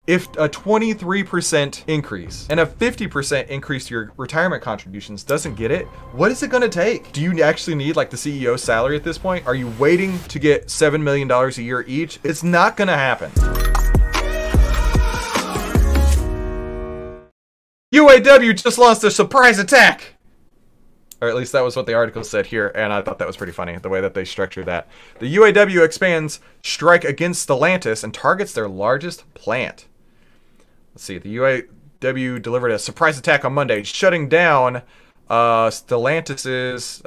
If a 23% increase and a 50% increase to your retirement contributions doesn't get it, what is it gonna take? Do you actually need like the CEO's salary at this point? Are you waiting to get $7 million a year each? It's not gonna happen. UAW just launched a surprise attack! Or at least that was what the article said here, and I thought that was pretty funny, the way that they structured that. The UAW expands strike against Stellantis and targets their largest plant. Let's see, the UAW delivered a surprise attack on Monday, shutting down Stellantis's,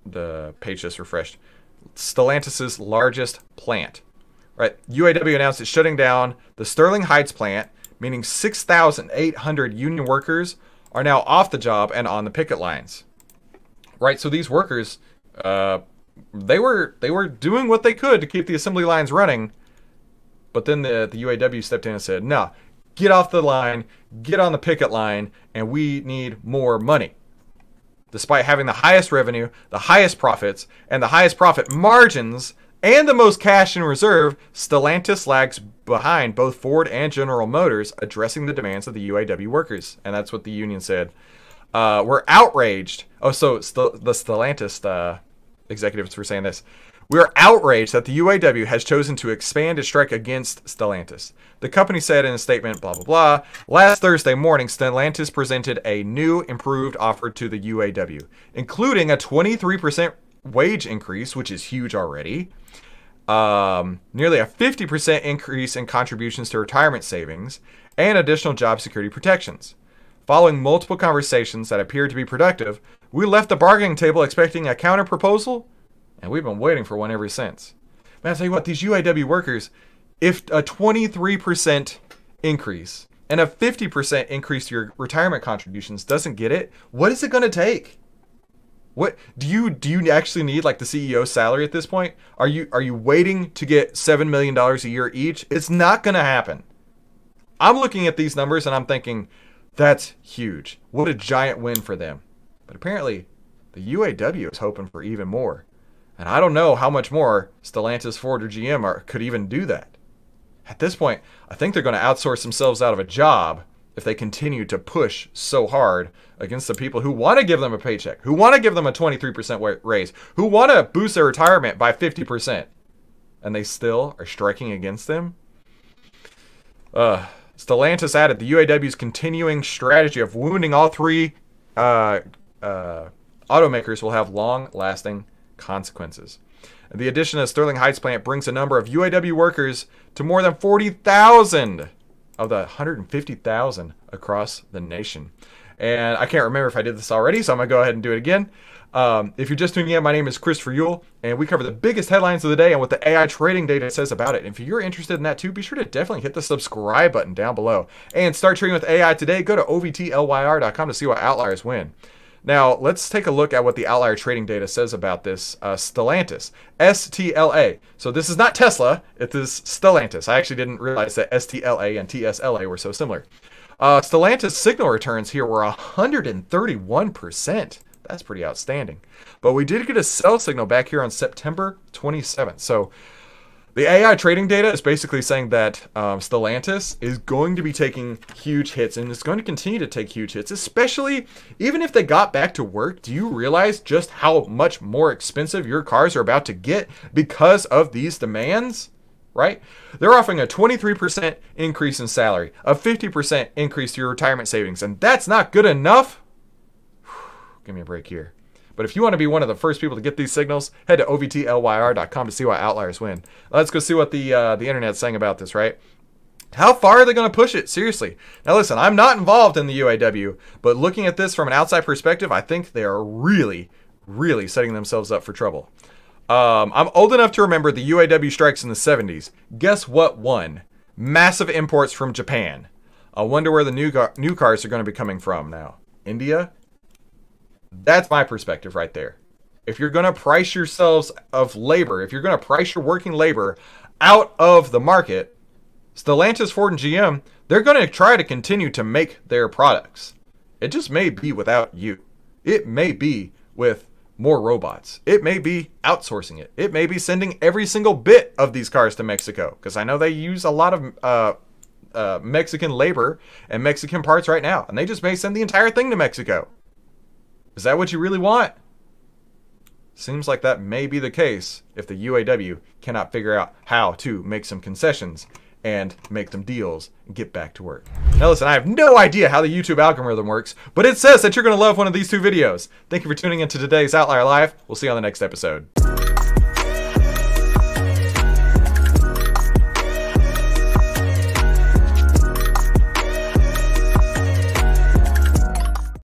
the page just refreshed, Stellantis's largest plant. Right, UAW announced it's shutting down the Sterling Heights plant, meaning 6,800 union workers are now off the job and on the picket lines. Right, so these workers, they were doing what they could to keep the assembly lines running, but then the UAW stepped in and said, no, get off the line, get on the picket line, and we need more money. Despite having the highest revenue, the highest profits, and the highest profit margins, and the most cash in reserve, Stellantis lags behind both Ford and General Motors addressing the demands of the UAW workers. And that's what the union said. We're outraged. Oh, so the Stellantis executives were saying this. We're outraged that the UAW has chosen to expand its strike against Stellantis. The company said in a statement, blah, blah, blah. Last Thursday morning, Stellantis presented a new improved offer to the UAW, including a 23% wage increase, which is huge already. Nearly a 50% increase in contributions to retirement savings and additional job security protections. Following multiple conversations that appeared to be productive, we left the bargaining table expecting a counter proposal, and we've been waiting for one ever since. Man, I'll tell you what, these UAW workers, if a 23% increase and a 50% increase to your retirement contributions doesn't get it, what is it going to take? What do you actually need like the CEO's salary at this point? Are you waiting to get $7 million a year each? It's not going to happen. I'm looking at these numbers and I'm thinking, that's huge. What a giant win for them. But apparently, the UAW is hoping for even more. And I don't know how much more Stellantis, Ford, or GM could even do that. At this point, I think they're going to outsource themselves out of a job if they continue to push so hard against the people who want to give them a paycheck, who want to give them a 23% raise, who want to boost their retirement by 50%. And they still are striking against them. Stellantis added the UAW's continuing strategy of wounding all three automakers will have long-lasting consequences. And the addition of Sterling Heights plant brings the number of UAW workers to more than 40,000 of the 150,000 across the nation. And I can't remember if I did this already, so I'm going to go ahead and do it again. If you're just tuning in, my name is Christopher Yule, and we cover the biggest headlines of the day and what the AI trading data says about it. And if you're interested in that too, be sure to definitely hit the subscribe button down below. And start trading with AI today. Go to ovtlyr.com to see what outliers win. Now, let's take a look at what the Outlier trading data says about this Stellantis. STLA. So this is not Tesla, it is Stellantis. I actually didn't realize that STLA and TSLA were so similar. Stellantis signal returns here were 131%. That's pretty outstanding. But we did get a sell signal back here on September 27th. So the AI trading data is basically saying that Stellantis is going to be taking huge hits, and it's going to continue to take huge hits, especially even if they got back to work. Do you realize just how much more expensive your cars are about to get because of these demands? Right? They're offering a 23% increase in salary, a 50% increase to your retirement savings, and that's not good enough? Give me a break here. But if you want to be one of the first people to get these signals, head to ovtlyr.com to see why outliers win. Let's go see what the internet's saying about this, right? How far are they going to push it? Seriously. Now listen, I'm not involved in the UAW, but looking at this from an outside perspective, I think they are really, really setting themselves up for trouble. I'm old enough to remember the UAW strikes in the 70s. Guess what won? Massive imports from Japan. I wonder where the new cars are going to be coming from now. India? That's my perspective right there. If you're going to price yourselves of labor, if you're going to price your working labor out of the market, Stellantis, Ford, and GM, they're going to try to continue to make their products. It just may be without you. It may be with more robots. It may be outsourcing it. It may be sending every single bit of these cars to Mexico, because I know they use a lot of Mexican labor and Mexican parts right now, and they just may send the entire thing to Mexico. Is that what you really want? Seems like that may be the case if the UAW cannot figure out how to make some concessions and make them deals and get back to work. Now listen, I have no idea how the YouTube algorithm works, but it says that you're going to love one of these two videos. Thank you for tuning into today's Outlier Live. We'll see you on the next episode.